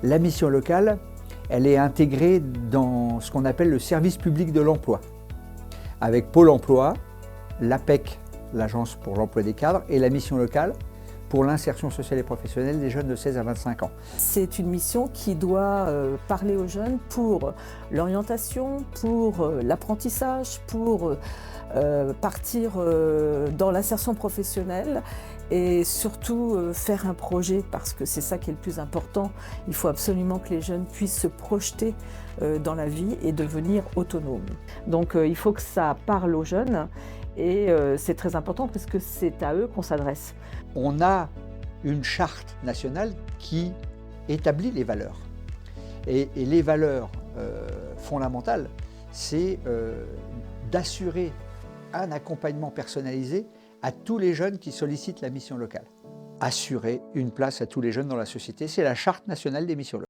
La mission locale, elle est intégrée dans ce qu'on appelle le service public de l'emploi, avec Pôle emploi, l'APEC, l'Agence pour l'emploi des cadres, et la mission locale pour l'insertion sociale et professionnelle des jeunes de 16 à 25 ans. C'est une mission qui doit parler aux jeunes pour l'orientation, pour l'apprentissage, pour partir dans l'insertion professionnelle et surtout faire un projet, parce que c'est ça qui est le plus important. Il faut absolument que les jeunes puissent se projeter dans la vie et devenir autonomes. Donc il faut que ça parle aux jeunes et c'est très important parce que c'est à eux qu'on s'adresse. On a une charte nationale qui établit les valeurs. Et les valeurs fondamentales, c'est d'assurer un accompagnement personnalisé à tous les jeunes qui sollicitent la mission locale. Assurer une place à tous les jeunes dans la société, c'est la charte nationale des missions locales.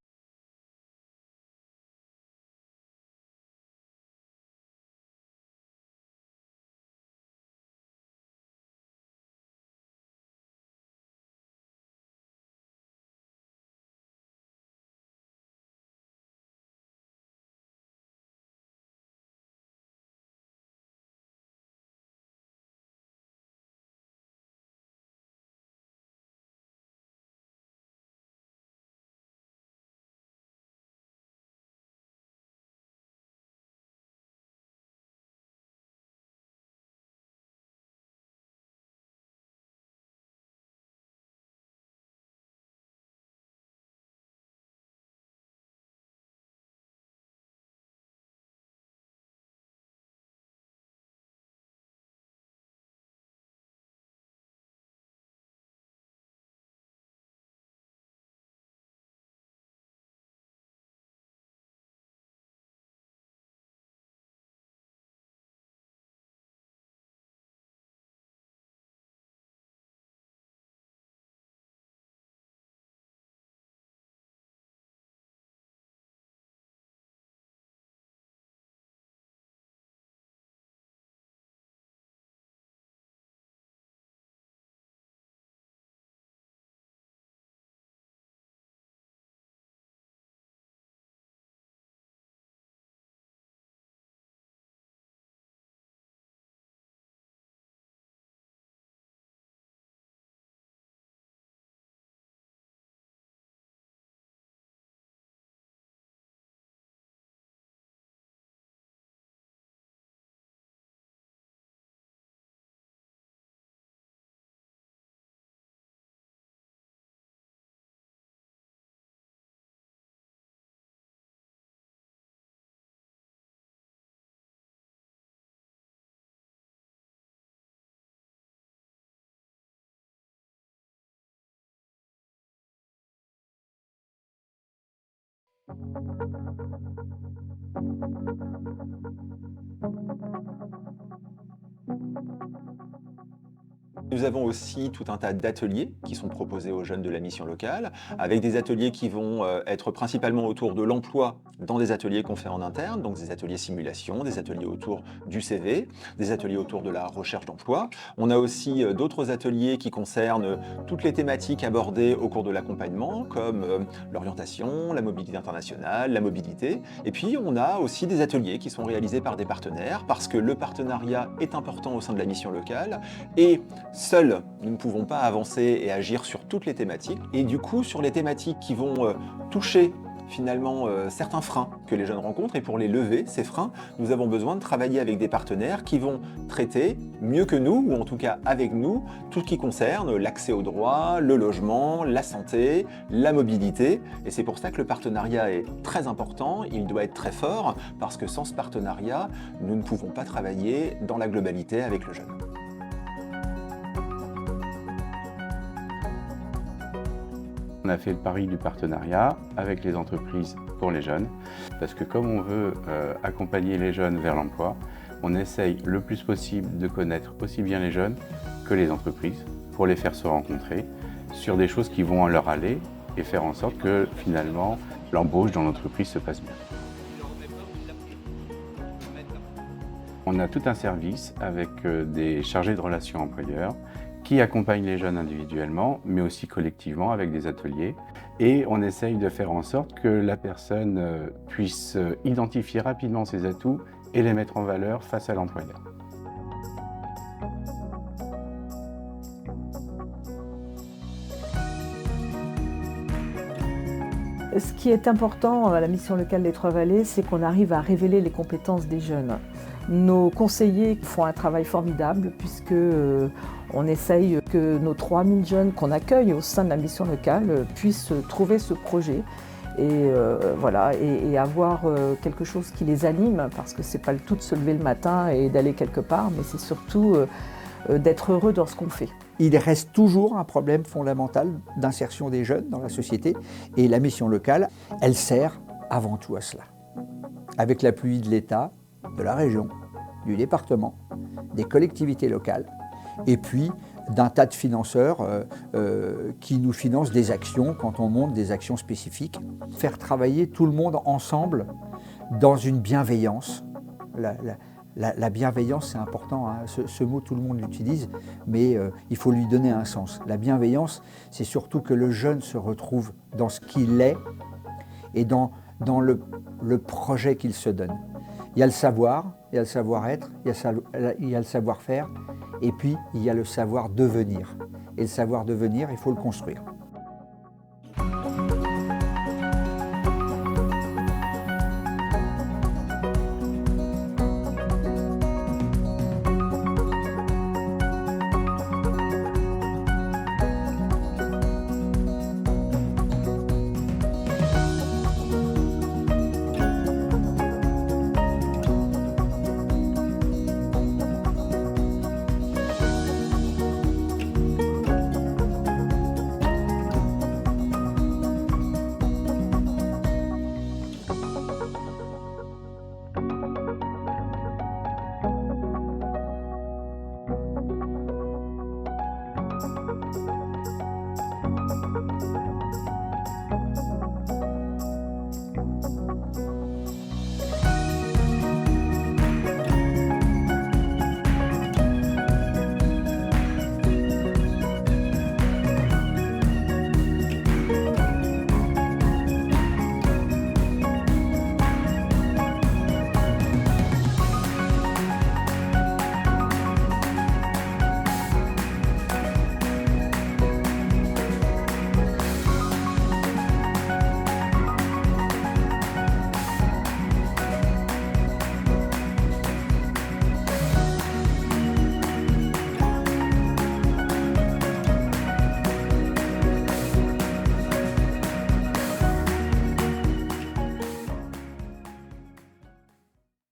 Nous avons aussi tout un tas d'ateliers qui sont proposés aux jeunes de la mission locale, avec des ateliers qui vont être principalement autour de l'emploi dans des ateliers qu'on fait en interne, donc des ateliers simulation, des ateliers autour du CV, des ateliers autour de la recherche d'emploi. On a aussi d'autres ateliers qui concernent toutes les thématiques abordées au cours de l'accompagnement, comme l'orientation, la mobilité internationale, la mobilité. Et puis on a aussi des ateliers qui sont réalisés par des partenaires, parce que le partenariat est important au sein de la mission locale, et seuls, nous ne pouvons pas avancer et agir sur toutes les thématiques. Et du coup, sur les thématiques qui vont toucher finalement certains freins que les jeunes rencontrent, et pour les lever, ces freins, nous avons besoin de travailler avec des partenaires qui vont traiter mieux que nous, ou en tout cas avec nous, tout ce qui concerne l'accès aux droits, le logement, la santé, la mobilité. Et c'est pour ça que le partenariat est très important, il doit être très fort, parce que sans ce partenariat, nous ne pouvons pas travailler dans la globalité avec le jeune. On a fait le pari du partenariat avec les entreprises pour les jeunes, parce que comme on veut accompagner les jeunes vers l'emploi, on essaye le plus possible de connaître aussi bien les jeunes que les entreprises pour les faire se rencontrer sur des choses qui vont leur aller et faire en sorte que finalement l'embauche dans l'entreprise se passe bien. On a tout un service avec des chargés de relations employeurs qui accompagnent les jeunes individuellement, mais aussi collectivement avec des ateliers. Et on essaye de faire en sorte que la personne puisse identifier rapidement ses atouts et les mettre en valeur face à l'employeur. Ce qui est important à la mission locale des Trois-Vallées, c'est qu'on arrive à révéler les compétences des jeunes. Nos conseillers font un travail formidable puisque on essaye que nos 3000 jeunes qu'on accueille au sein de la mission locale puissent trouver ce projet et, et avoir quelque chose qui les anime, parce que c'est pas le tout de se lever le matin et d'aller quelque part, mais c'est surtout d'être heureux dans ce qu'on fait. Il reste toujours un problème fondamental d'insertion des jeunes dans la société et la mission locale, elle sert avant tout à cela. Avec l'appui de l'État, de la région, du département, des collectivités locales et puis d'un tas de financeurs qui nous financent des actions quand on monte des actions spécifiques. Faire travailler tout le monde ensemble dans une bienveillance. La bienveillance, c'est important, hein. Ce mot, tout le monde l'utilise, mais il faut lui donner un sens. La bienveillance, c'est surtout que le jeune se retrouve dans ce qu'il est et dans le projet qu'il se donne. Il y a le savoir, il y a le savoir-être, il y a le savoir-faire, et puis il y a le savoir-devenir. Et le savoir-devenir, il faut le construire.